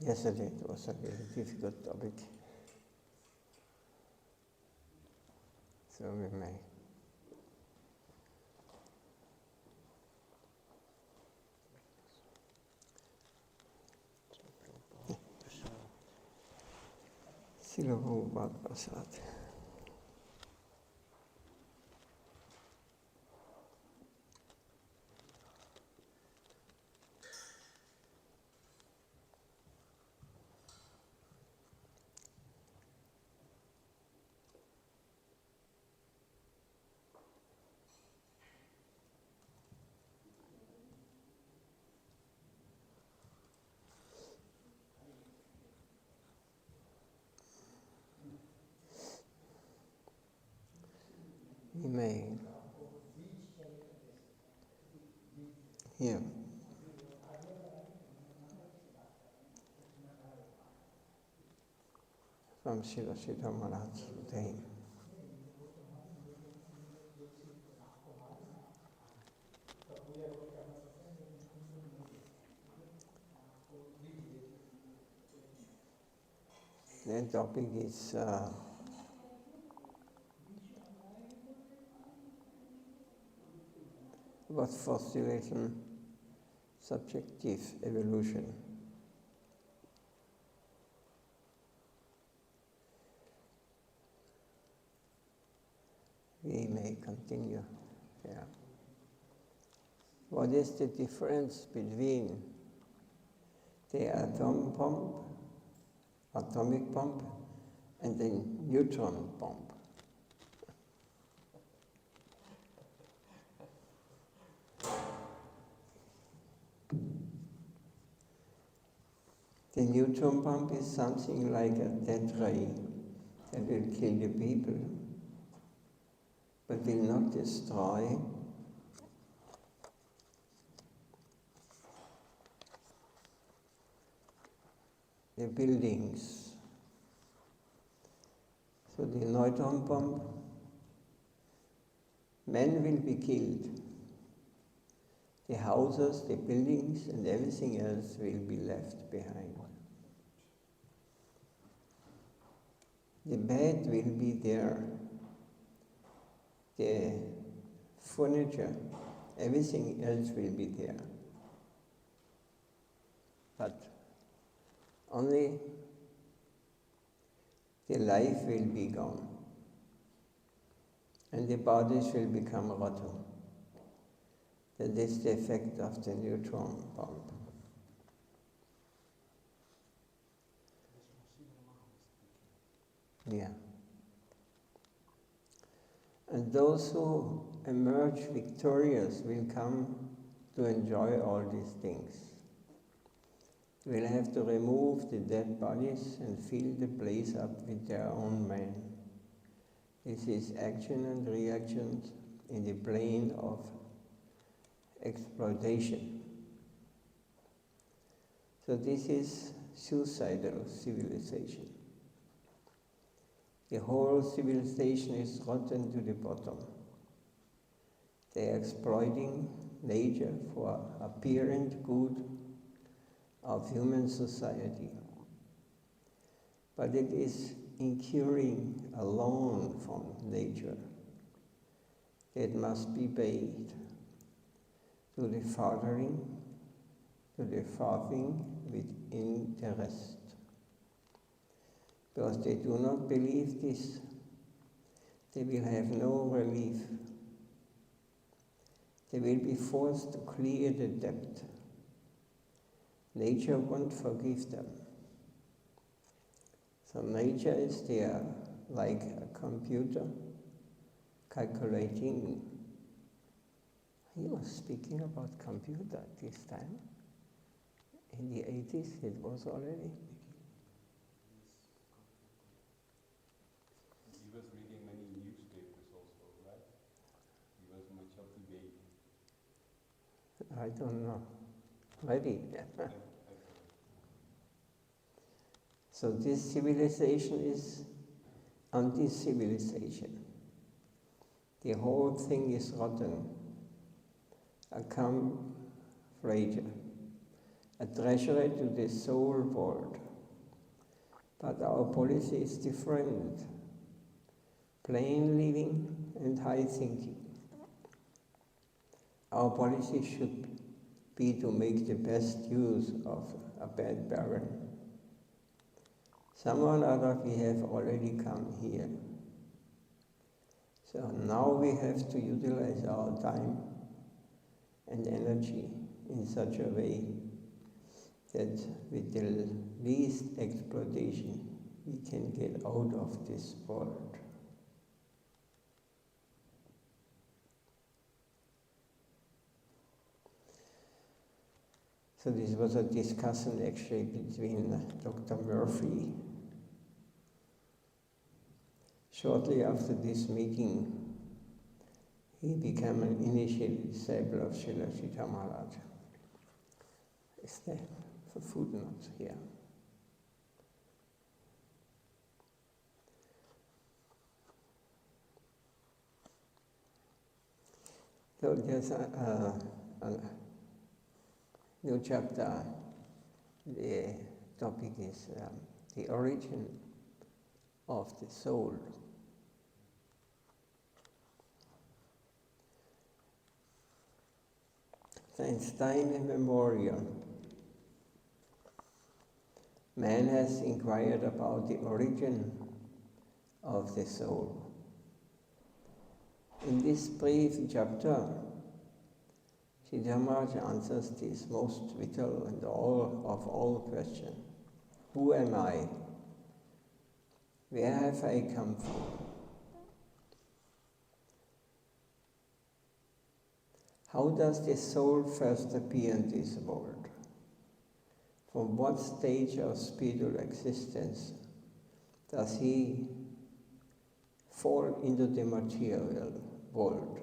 Yesterday it was a very difficult topic. So we may. Srila Prabhupada Prasad. We may hear from Srila Maharaj today. The topic is about postulation, subjective evolution. We may continue here. What is the difference between the atomic bomb, and the neutron bomb? The neutron bomb is something like a dead ray that will kill the people, but will not destroy the buildings. So the neutron bomb, men will be killed. The houses, the buildings, and everything else will be left behind. The bed will be there. The furniture, everything else will be there. But only the life will be gone, and the bodies will become rotten. That is the effect of the neutron bomb. Yeah. And those who emerge victorious will come to enjoy all these things. Will have to remove the dead bodies and fill the place up with their own man. This is action and reaction in the plane of exploitation. So this is suicidal civilization. The whole civilization is rotten to the bottom. They are exploiting nature for apparent good of human society. But it is incurring alone from nature. It must be paid to the fathering, to the farthing with interest. Because they do not believe this, they will have no relief. They will be forced to clear the debt. Nature won't forgive them. So nature is there like a computer calculating. He was speaking about computer at this time. In the 80s it was already. He was reading many newspapers also, right? He was much of the baby. I don't know. Maybe. So this civilization is anti-civilization. The whole thing is rotten. A camouflage, a treasury to the soul world. But our policy is different. Plain living and high thinking. Our policy should be to make the best use of a bad barren. Someone or other we have already come here. So now we have to utilize our time and energy in such a way that with the least exploitation we can get out of this world. So this was a discussion actually between Dr. Murphy. Shortly after this meeting, he became an initiated disciple of Srila Sridhar Maharaj. Is there a footnote here? So there's a new chapter. The topic is the origin of the soul. Since time immemorial, man has inquired about the origin of the soul. In this brief chapter, Sridhar Maharaj answers this most vital and of all questions. Who am I? Where have I come from? How does the soul first appear in this world? From what stage of spiritual existence does he fall into the material world?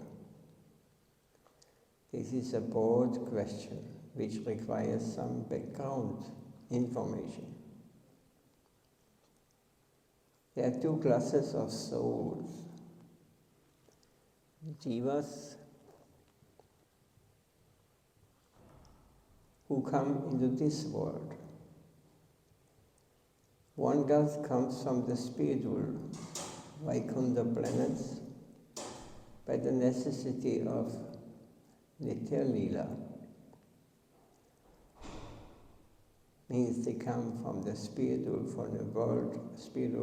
This is a broad question which requires some background information. There are two classes of souls: jivas, who come into this world. One class comes from the spiritual Vaikuntha planets by the necessity of Nitya Lila. Means they come from the spiritual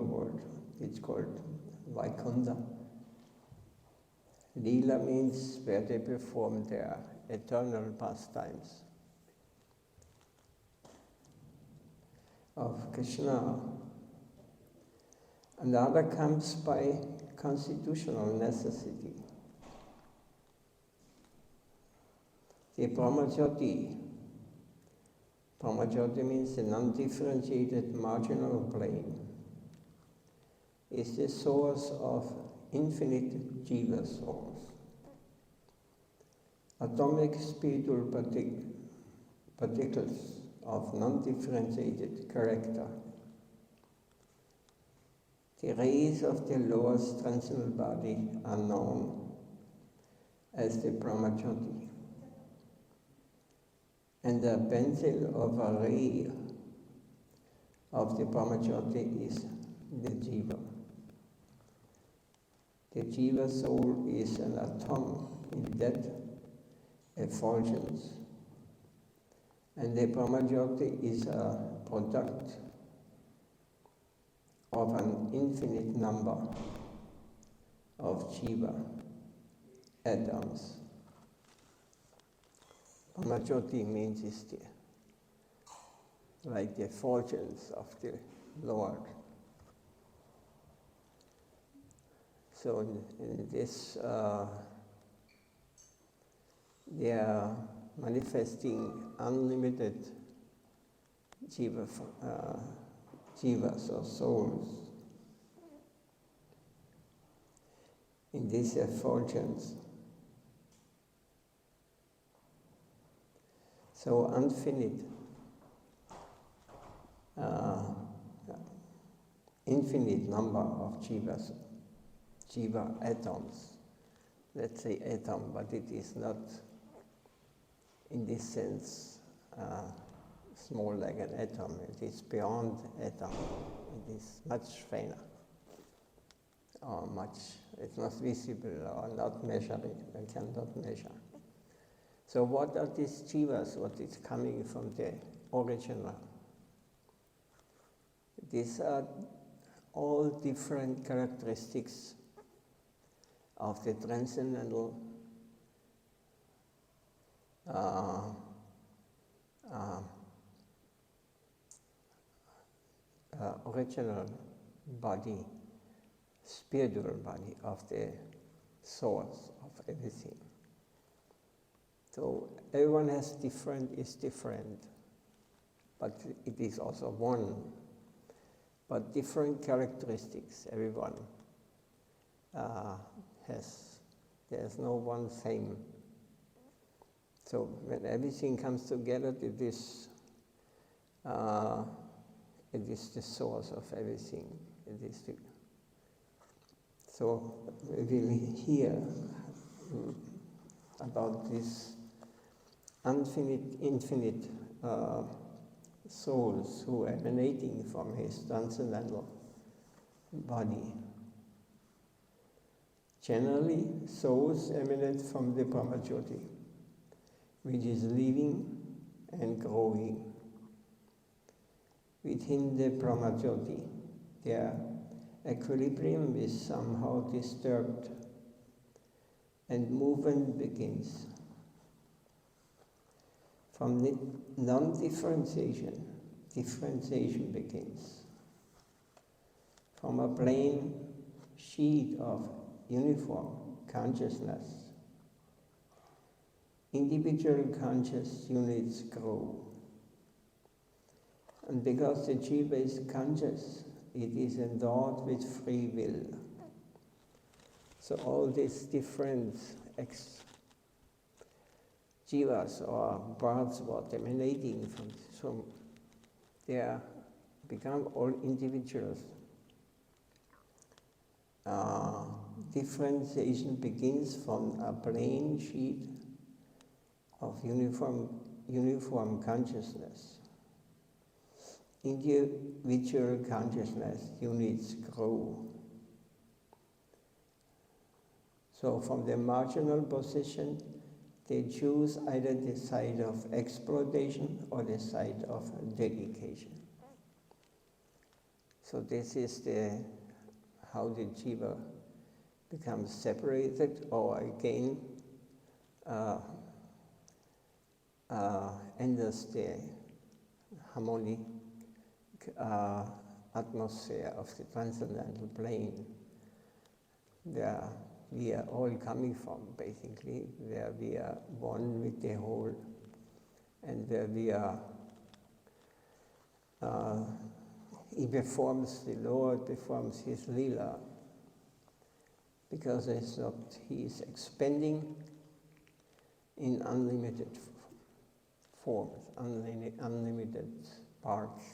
world. It's called Vaikuntha. Lila means where they perform their eternal pastimes of Krishna. Another comes by constitutional necessity. The Brahmajyoti. Brahmajyoti means the non-differentiated marginal plane. Is the source of infinite jiva souls. Atomic spiritual particles of non-differentiated character. The rays of the lowest transcendental body are known as the Brahmajyoti. And the pencil of a ray of the Brahmajyoti is the jiva. The jiva soul is an atom in that effulgence. And the Brahmajyoti is a product of an infinite number of jiva atoms. Brahmajyoti means is like the effulgence of the Lord. So in this, they are manifesting unlimited jivas or souls in this effulgence. So infinite number of jiva atoms. Let's say atom, but it is not in this sense small like an atom. It is beyond atom. It is much finer. Or much, it's not visible or not measuring. I cannot measure. So what are these jivas? What is coming from the original? These are all different characteristics of the transcendental original body, spiritual body of the source of everything. So everyone is different, but it is also one, but different characteristics everyone has. There's no one same. So when everything comes together, it is the source of everything. So we will hear about this infinite souls who are emanating from his transcendental body. Generally, souls emanate from the Brahmajyoti, which is living and growing. Within the Brahmajyoti, their equilibrium is somehow disturbed and movement begins. From the non-differentiation, differentiation begins. From a plain sheet of uniform consciousness, individual conscious units grow. And because the jiva is conscious, it is endowed with free will. So all these different jivas or parts what emanating from they become all individuals. Differentiation begins from a plain sheet of uniform consciousness. Individual consciousness units grow. So from the marginal position, they choose either the side of exploitation or the side of dedication. So this is how the jiva becomes separated or again enters the harmonic atmosphere of the transcendental plane, where we are all coming from, basically, where we are one with the whole, and where we are, the Lord performs his lila, because he is expanding in unlimited forms, unlimited parts,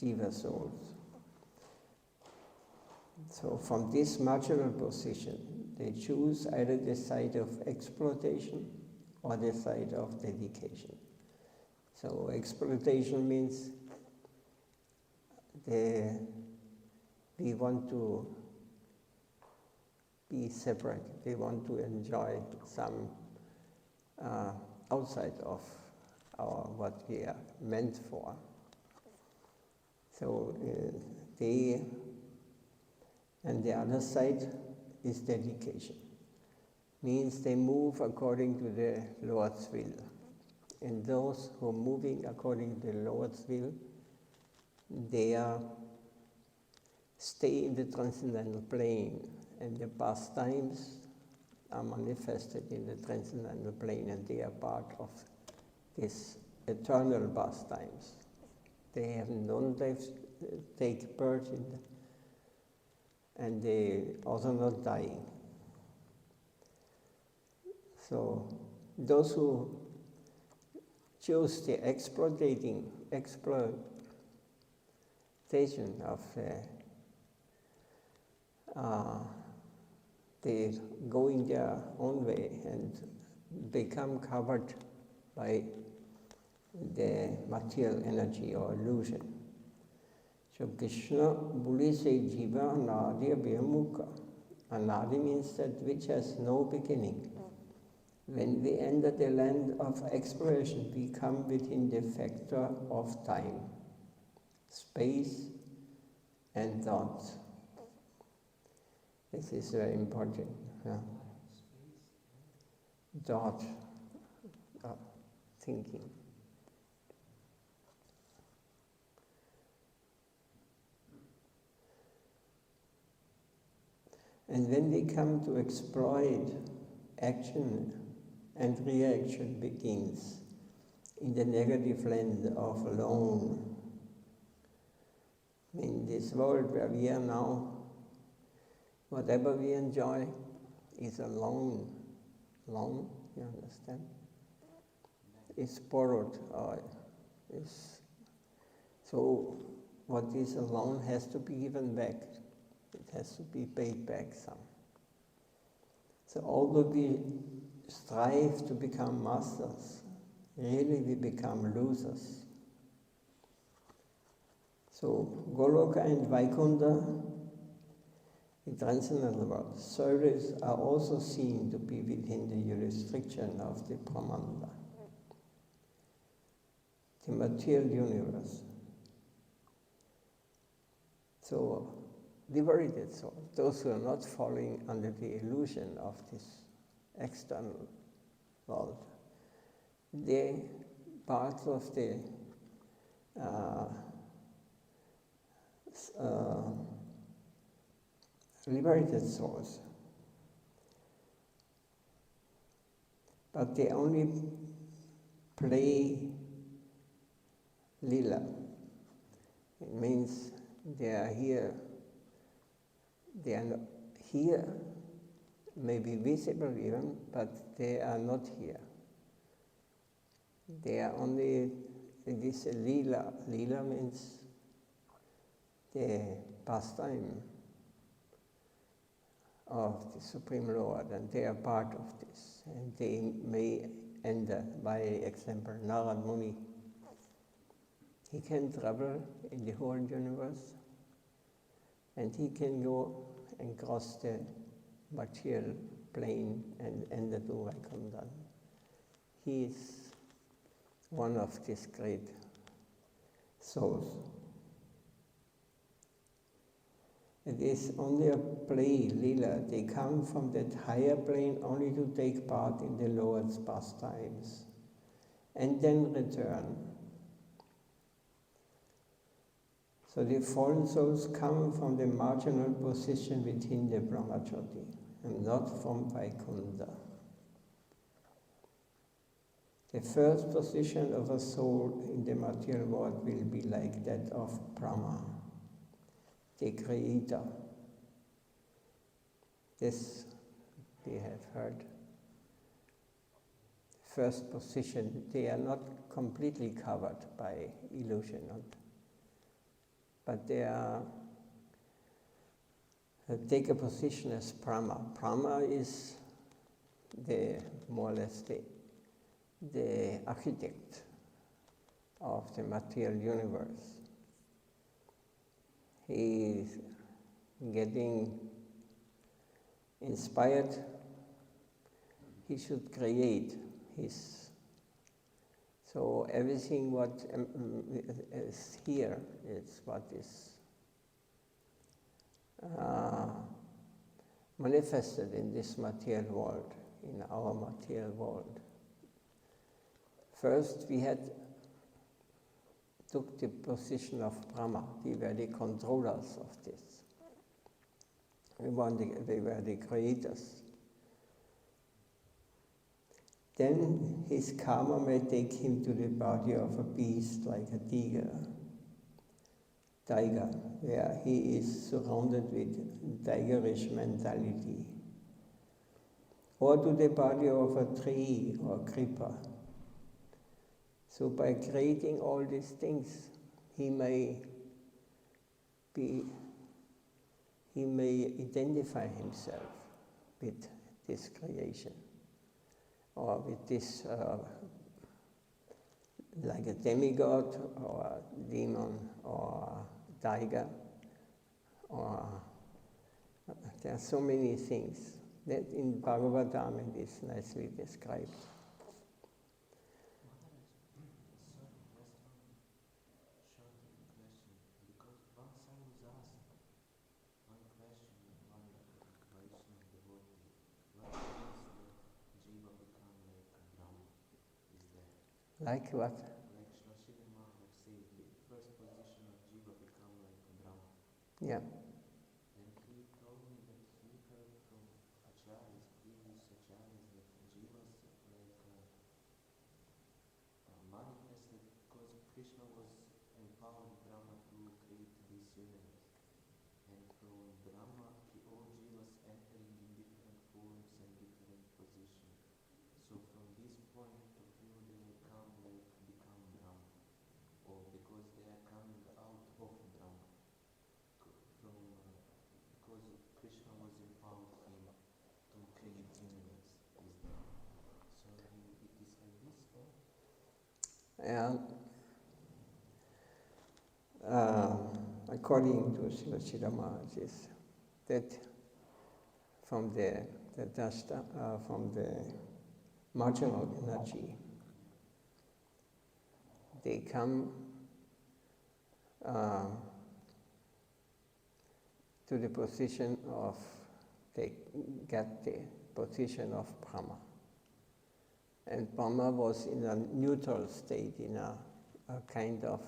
jiva souls. So from this marginal position, they choose either the side of exploitation or the side of dedication. So exploitation means we want to be separate. We want to enjoy some outside of what we are meant for. So and the other side is dedication. Means they move according to the Lord's will. And those who are moving according to the Lord's will, they stay in the transcendental plane, and the pastimes are manifested in the transcendental plane, and they are part of this eternal pastimes. They have take birth in and they also not dying. So those who choose the exploitation of they go in their own way and become covered by the material energy or illusion. So Krishna Buli se jiva anadi abhimukha. Anadi means that which has no beginning. When we enter the land of exploration, we come within the factor of time, space and thought. This is very important. Yeah. Thought, thinking. And when we come to exploit, action and reaction begins in the negative land of alone. In this world where we are now, whatever we enjoy is alone. Alone, you understand? It's borrowed. So what is alone has to be given back. It has to be paid back some. So although we strive to become masters, really we become losers. So Goloka and Vaikuntha, in transcendental world, souls are also seen to be within the jurisdiction of the Brahmanda, the material universe. So liberated souls, those who are not falling under the illusion of this external world, they part of the liberated souls, but they only play lila. It means they are here. They are not here, maybe visible even, but they are not here. They are only, this lila. Lila means the pastime of the Supreme Lord, and they are part of this. And they may enter, by example, Narad Muni. He can travel in the whole universe, and he can go and cross the material plane and enter to Vaikuntha. He is one of these great souls. It is only a play, lila. They come from that higher plane only to take part in the Lord's pastimes and then return. So the fallen souls come from the marginal position within the Brahmajyoti and not from Vaikuntha. The first position of a soul in the material world will be like that of Brahma, the creator. This we have heard. First position, they are not completely covered by illusion, but they are take a position as Brahma. Brahma is the more or less the architect of the material universe. He is getting inspired. He should create his. So everything what is here is what is manifested in this material world, in our material world. First, we took the position of Brahma. We were the controllers of this. We were the creators. Then his karma may take him to the body of a beast like a tiger, where he is surrounded with tigerish mentality. Or to the body of a tree or creeper. So by creating all these things, he may identify himself with this creation, or with this like a demigod or a demon or a tiger, or there are so many things that in Bhagavatam it is nicely described. Like what? Like Srila Maharaj said, the first position of Jiva become like a Brahma. Yeah. Then he told me that he heard from acharyas, previous acharyas, that Jiva's manifested because Krishna was empowered Brahma to create this universe. And from Brahma, all Jivas entering in different forms and different positions. So from this point of view, they will become Brahma, or because they are coming out of Brahma, because Krishna was empowered him to create universe. So it is like this, or? And according to Srila Maharaj, is that from the marginal energy, they come to the position of, they get the position of Brahma. And Brahma was in a neutral state, in a kind of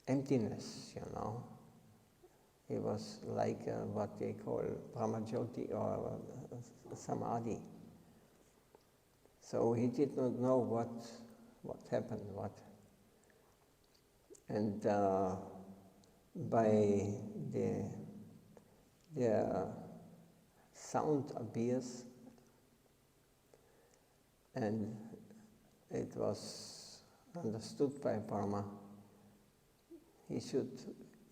emptiness, you know. It was like what they call Brahmajyoti or Samadhi. So he did not know what happened, and by the sound appears, and it was understood by Brahma. He should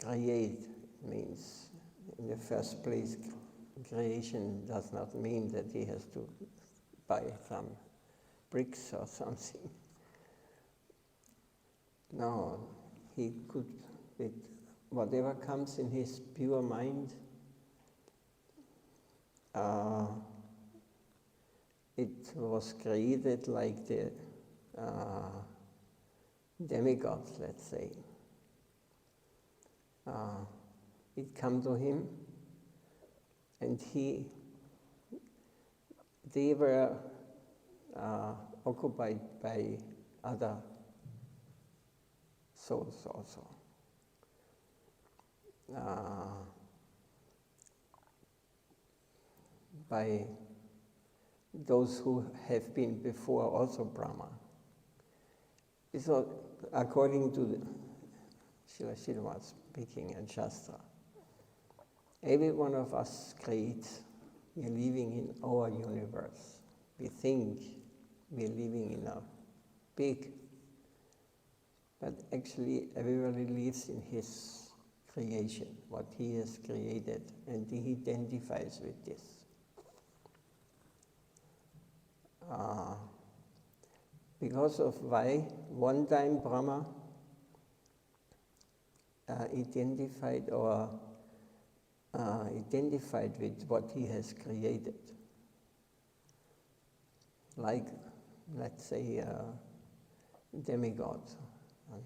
create, means in the first place, creation does not mean that he has to buy some bricks or something. No, he could, with whatever comes in his pure mind, it was created like the demigods, let's say. It came to him, and they were occupied by other souls also. By those who have been before also Brahma. So according to Srila speaking in Shastra, every one of us creates, we're living in our universe. We think we're living in a big, but actually everybody lives in his creation, what he has created, and he identifies with this. Because of why one time Brahma identified with what he has created. Like, let's say, a demigod, a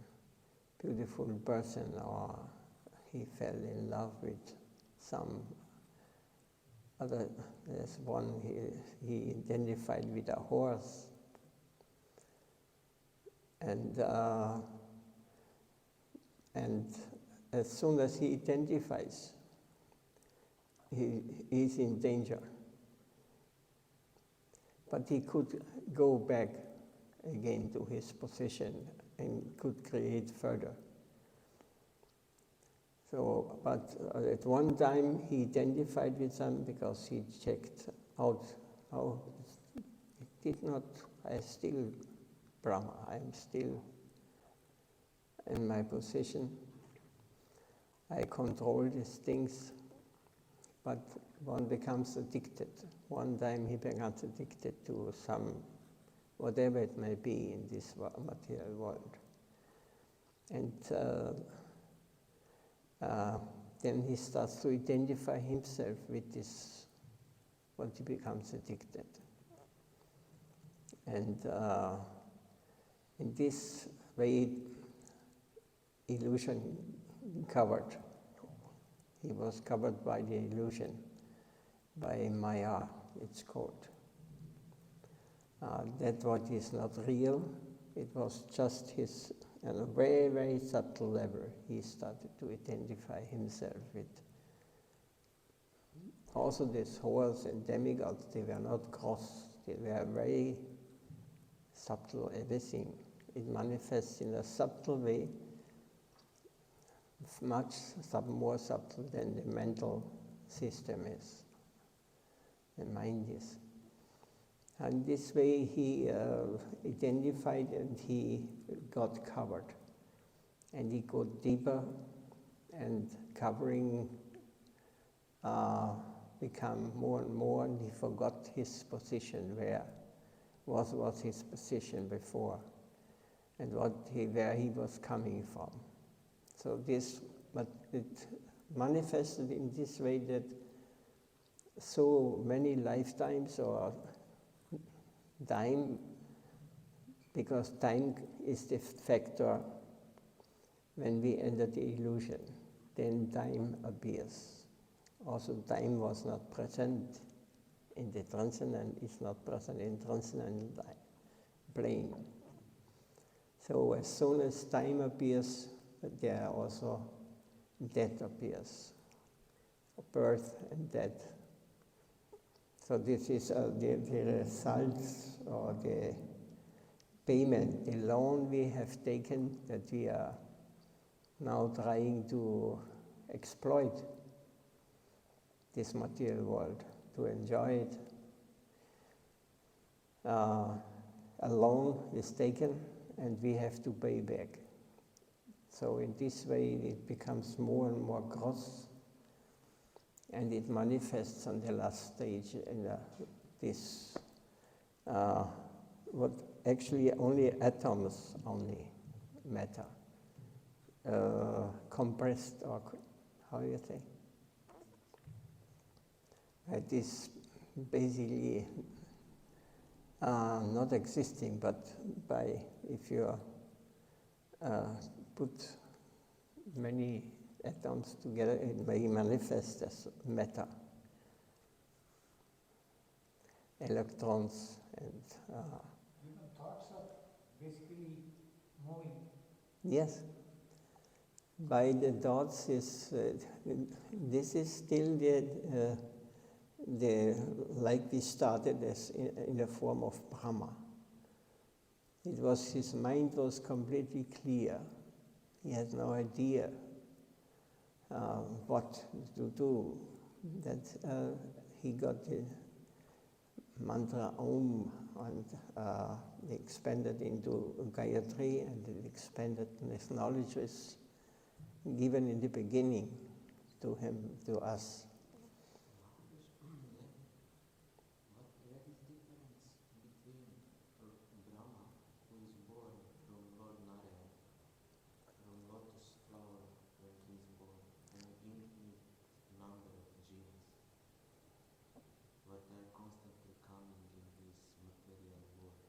beautiful person, or he fell in love with some other, there's one he identified with a horse. And as soon as he identifies, he's in danger. But he could go back again to his position and could create further. So, but at one time he identified with them because he checked out how it did not, I still Brahma, I'm still in my position. I control these things, but one becomes addicted. One time he becomes addicted to some, whatever it may be in this material world. And then he starts to identify himself with this, what he becomes addicted. And in this way, illusion covered. He was covered by the illusion, by Maya, it's called. That what is not real, it was just his, at a very, very subtle level, he started to identify himself with. Also these horrors and demigods, they were not gross, they were very subtle, everything. It manifests in a subtle way, much more subtle than the mental system is, the mind is. And this way he identified and he got covered. And he got deeper and covering become more and more, and he forgot his position, where was his position before, and where he was coming from. So but it manifested in this way that so many lifetimes or time, because time is the factor when we enter the illusion, then time appears. Also time was not present in the transcendent, it's not present in transcendental plane. So as soon as time appears, there also death appears, birth and death. So this is the results or the payment, the loan we have taken that we are now trying to exploit this material world, to enjoy it. A loan is taken and we have to pay back. So in this way it becomes more and more gross, and it manifests on the last stage in this, what actually only atoms only matter, compressed, or how do you say? It is basically not existing, but if you put many atoms together, it may manifest as matter, electrons and... Even thoughts are basically moving. Yes. By the thoughts is, this is still like we started as in the form of Brahma. It was, his mind was completely clear. He had no idea what to do. That he got the mantra Om, and expanded into Gayatri, and it expanded. This knowledge was given in the beginning to him, to us. What is the difference between Brahma, who is born from Lord Narayana, from lotus flower when he is born, and an infinite number of jivas, what are constantly coming in this material world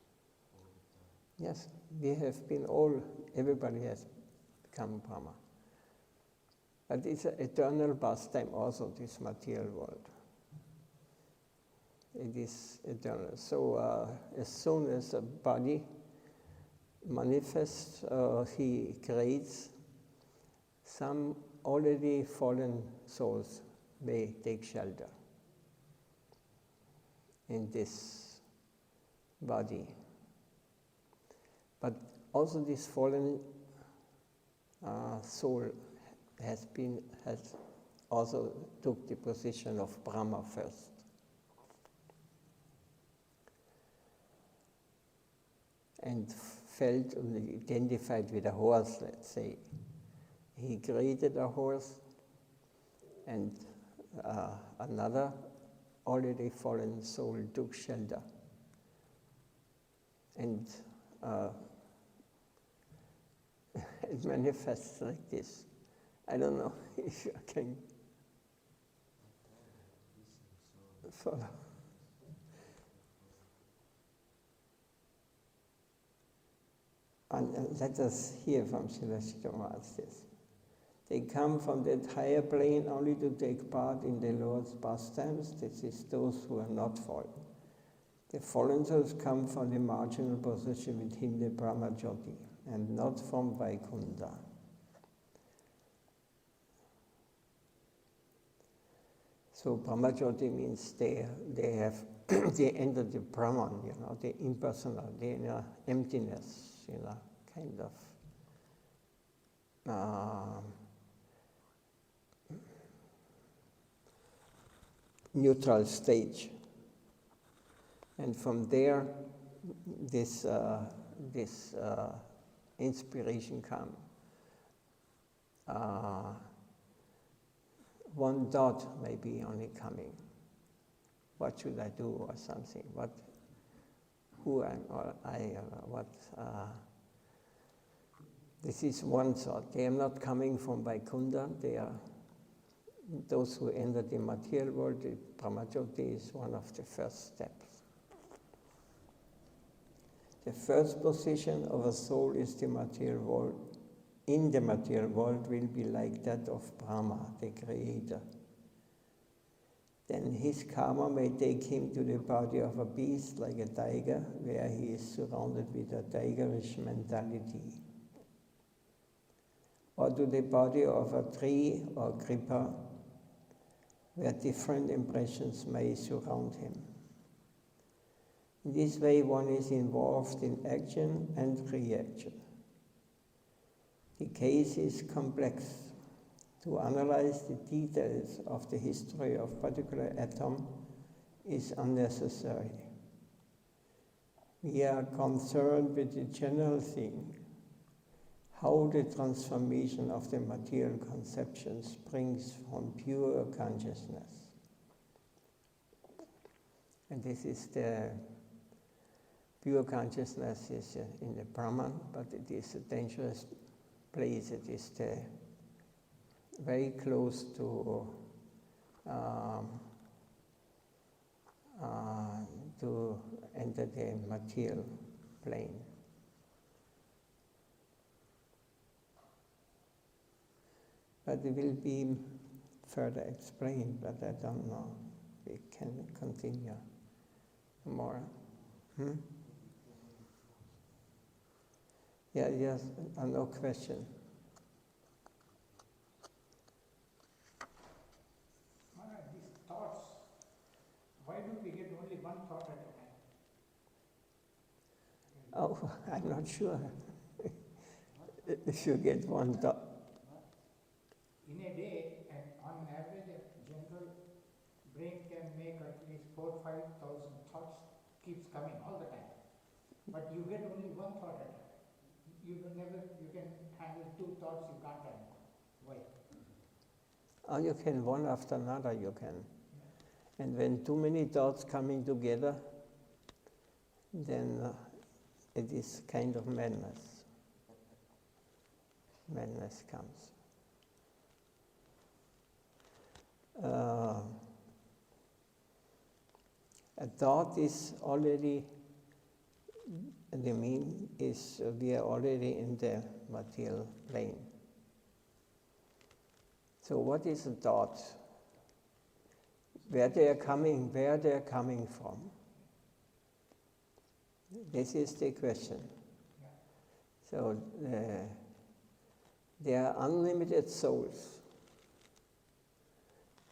all the time? Yes, we have been everybody has become Brahma. But it's an eternal pastime also, this material world. It is eternal. So as soon as a body manifests, he creates, some already fallen souls may take shelter in this body. But also this fallen soul has also took the position of Brahma first. And felt and identified with a horse, let's say. He created a horse, and another already fallen soul took shelter. And it manifests like this. I don't know if you can follow. And let us hear from Srila Maharaj this. They come from that higher plane only to take part in the Lord's pastimes. This is those who are not fallen. The fallen souls come from the marginal position within the Brahma Jyoti and not from Vaikuntha. So Brahma Jyoti means they have they enter the Brahman, the impersonal, the inner emptiness, kind of neutral stage. And from there, this inspiration comes. One thought may be only coming. What should I do, or something? Who am I? This is one thought. They are not coming from Vaikuntha. They are those who enter the material world. The Brahmajyoti is one of the first steps. The first position of a soul is the material world. In the material world will be like that of Brahma, the creator. Then his karma may take him to the body of a beast like a tiger, where he is surrounded with a tigerish mentality. Or to the body of a tree or kripa, where different impressions may surround him. In this way, one is involved in action and reaction. The case is complex. To analyze the details of the history of a particular atom is unnecessary. We are concerned with the general thing, how the transformation of the material conception springs from pure consciousness. And this is the pure consciousness is in the Brahman, but it is a dangerous place. It is very close to enter the material plane. But it will be further explained, but I don't know. We can continue more. Yeah, yes, no question. Maharaj, these thoughts, why do we get only one thought at a time? Oh, I'm not sure. If you get one thought. In a day, and on an average, a general brain can make at least 4,000 to 5,000 thoughts keeps coming all the time. But you get only one thought at a time. You can handle two thoughts, you can't handle. Why? Oh, you can one after another, you can. Yeah. And when too many thoughts coming together, then it is kind of madness. Madness comes. A thought is already, we are already in the material plane. So what is a thought? Where they are coming from? This is the question. So there are unlimited souls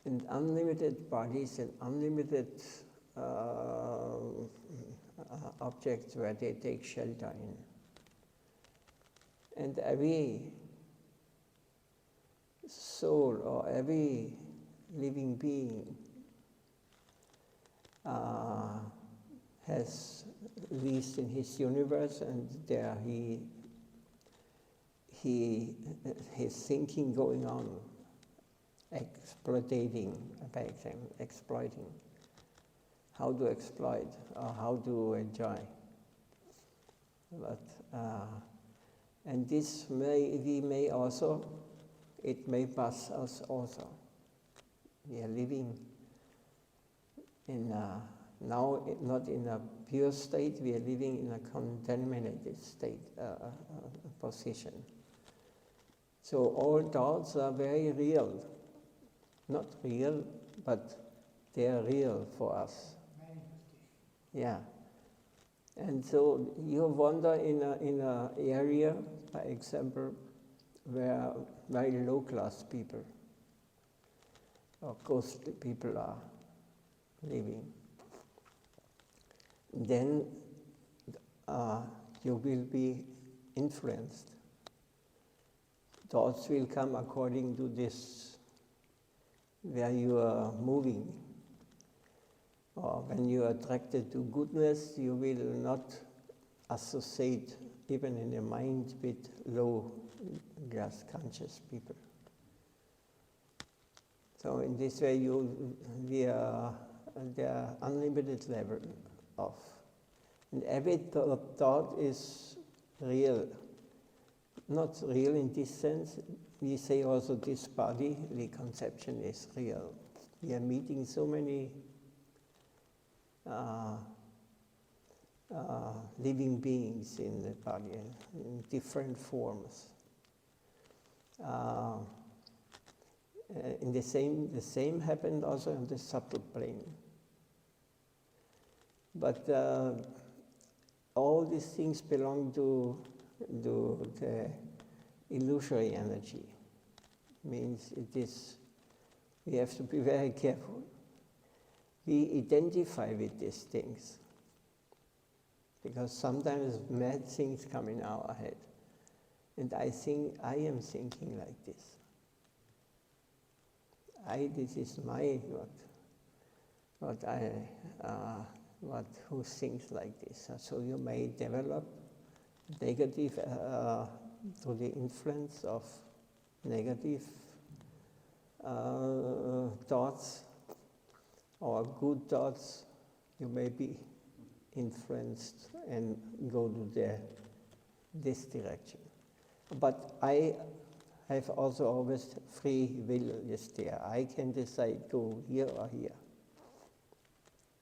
and unlimited bodies and unlimited objects where they take shelter in. And every soul or every living being has lived in his universe, and there his thinking going on exploiting, how to exploit or how to enjoy. But and this we may also, it may pass us also. We are living in now not in a pure state. We are living in a contaminated state position. So all thoughts are very real. Not real, but they are real for us. Yeah. And so you wander in a area, for example, where very low-class people or ghostly people are living. Then you will be influenced. Thoughts will come according to this, where you are moving. Or when you are attracted to goodness, you will not associate, even in your mind, with low-class conscious people. So in this way, there are unlimited level of, and every thought is real. Not real in this sense. We say also this body, the conception is real. We are meeting so many living beings in the body in different forms. In the same happened also on the subtle plane. But all these things belong to the illusory energy. Means we have to be very careful. We identify with these things because sometimes mad things come in our head, and I think I am thinking like this. This is my who thinks like this. So you may develop negative through the influence of negative thoughts or good thoughts. You may be influenced and go to this direction. But I have also always free will is there. I can decide go here or here.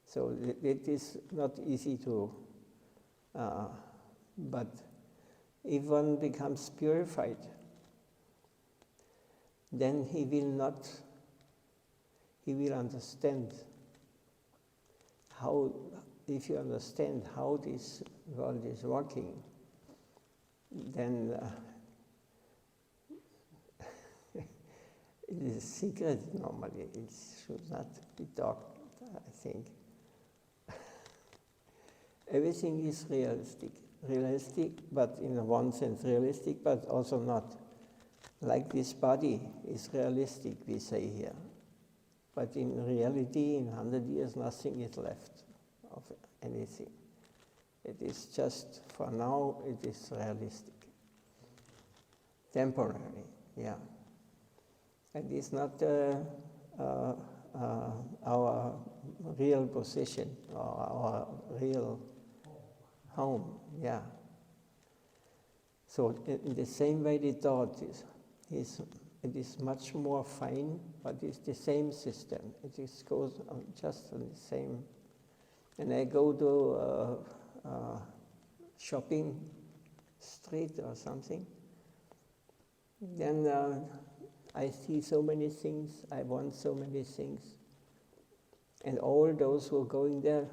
So it is not easy to, but if one becomes purified, then he will understand how, if you understand how this world is working, then it is a secret normally. It should not be talked, I think. Everything is realistic, but in one sense realistic, but also not. Like this body is realistic, we say here. But in reality, in 100 years, nothing is left of anything. It is just, for now, it is realistic. Temporary, yeah. And it's not our real position or our real home, yeah. So in the same way the thought it is much more fine, but it's the same system. It goes on just on the same. And I go to a shopping street or something, then I see so many things, I want so many things. And all those who are going there,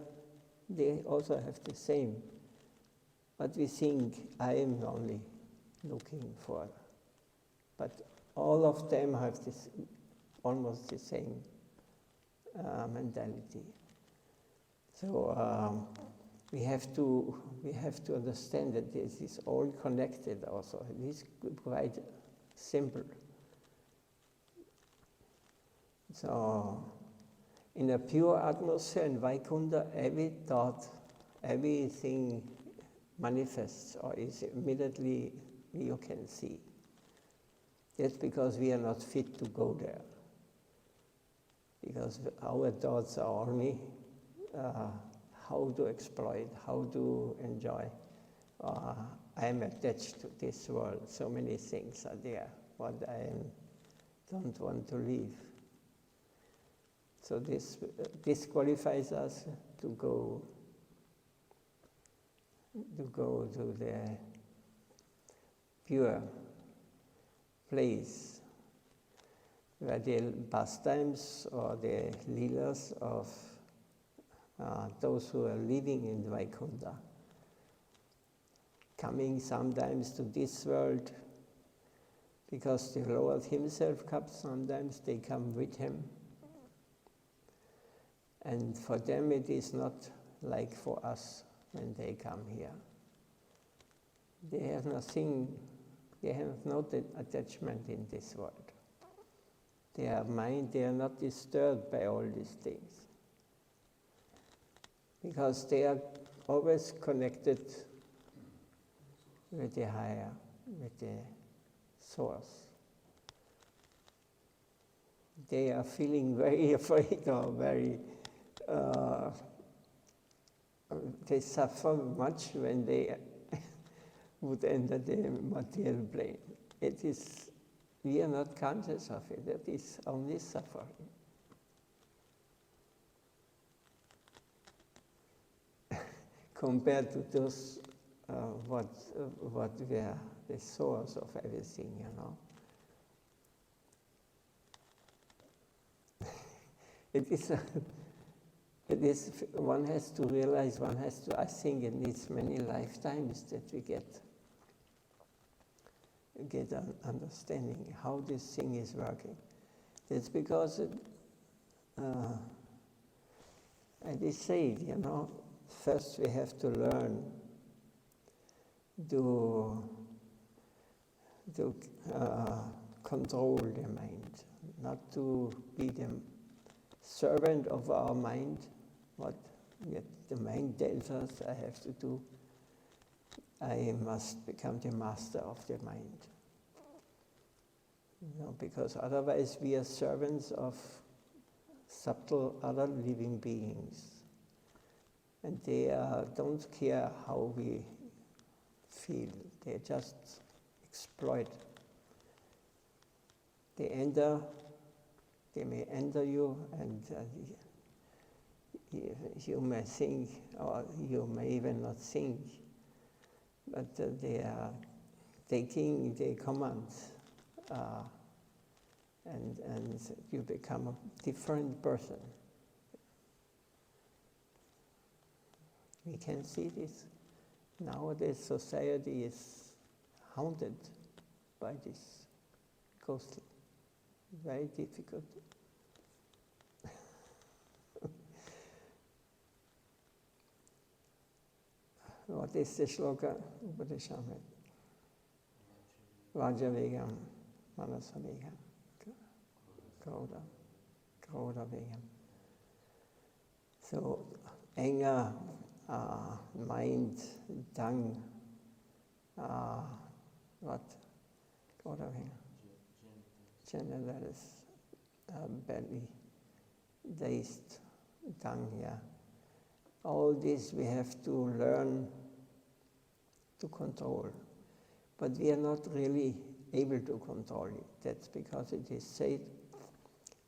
they also have the same. But we think, I am only looking for. But all of them have this almost the same mentality. So we have to understand that this is all connected also. It is quite simple. So in a pure atmosphere in Vaikuntha, every thought, everything manifests or is immediately you can see. That's because we are not fit to go there. because our thoughts are only how to exploit, how to enjoy. I am attached to this world. So many things are there, what I don't want to leave. So this disqualifies us to go to the pure place where the pastimes or the leelas of those who are living in Vaikuntha, coming sometimes to this world because the Lord himself comes, sometimes they come with him. And for them it is not like for us when they come here. They have nothing, they have no attachment in this world. Their mind, they are not disturbed by all these things. Because they are always connected with the higher, with the source. They are feeling very afraid or very, they suffer much when they would enter the material plane. We are not conscious of it, it is only suffering. Compared to those what were the source of everything, you know. It is, one has to realize, I think it needs many lifetimes that we get an understanding how this thing is working. That's because, I did say it, you know, first we have to learn to control the mind, not to be the servant of our mind, what yet the mind tells us I have to do. I must become the master of the mind. You know, because otherwise we are servants of subtle other living beings. And they don't care how we feel. They just exploit. They may enter you, and you may think, or you may even not think, but they are taking the commands, and you become a different person. We can see this. Nowadays society is haunted by this ghostly. Very difficult. What is the shloka? Upadeshamrit. Vajavegam, Manasavegam, Krodha Vegam. So, anger, mind, tongue, what? Krodha Vegam. Genitals, belly, taste, tongue, yeah. All this we have to learn to control. But we are not really able to control it. That's because it is said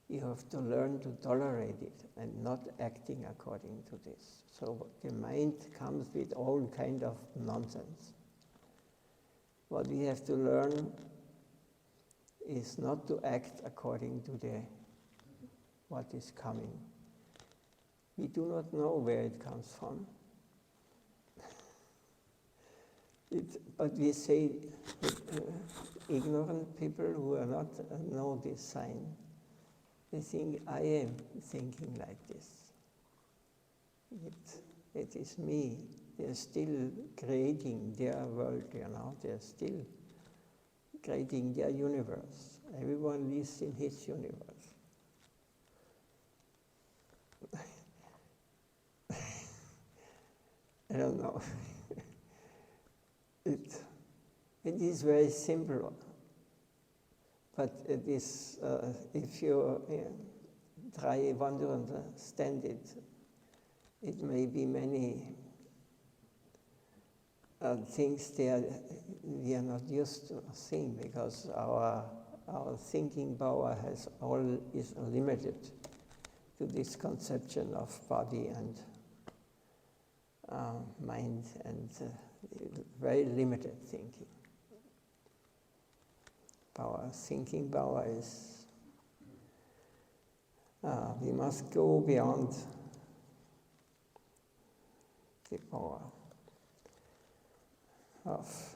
you have to learn to tolerate it and not acting according to this. So the mind comes with all kind of nonsense. What we have to learn is not to act according to what is coming. We do not know where it comes from. But we say ignorant people who are not know this sign, they think I am thinking like this. It is me. They are still creating their world, you know. They are still creating their universe. Everyone lives in his universe. I don't know. It is very simple, but it is if you want to understand it. It may be many things there we are not used to seeing, because our thinking power is limited to this conception of body and mind, and very limited thinking. Thinking power is, we must go beyond the power of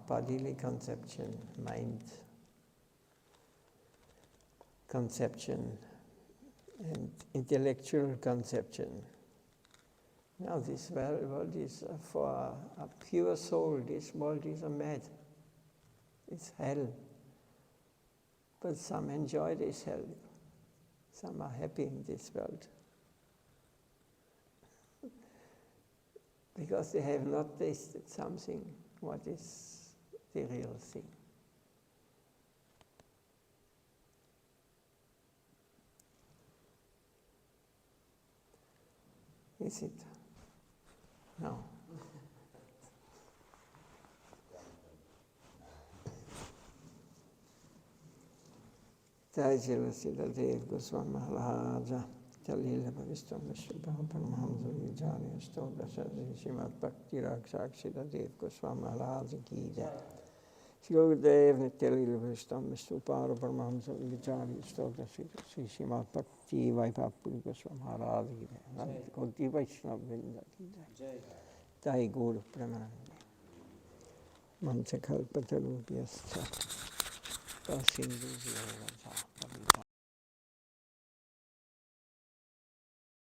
bodily conception, mind conception, and intellectual conception. Now this world is for a pure soul. This world is a mad. It's hell. But some enjoy this hell. Some are happy in this world. Because they have not tasted something, what is the real thing. Is it? No. Jai Srila Siddhadev Goswami Maharaj, Jalila Bhavistam Vishwabha Paramahamsa Vijaya Stodha Srimad Bhakti Rakshak Siddhadev Goswami Maharaj Ki Jai. Gaudiya Jalila Bhavistam Vishwabha Paramahamsa Vijaya Stodha Srimad Bhakti Vaipapuri Goswami Maharaj Ki Jai. Gaudiya Vaishnava Govinda Ki Jai. Jai Guru Premanande. Mansakalpatarubhyascha Pasindhu Vyavadha.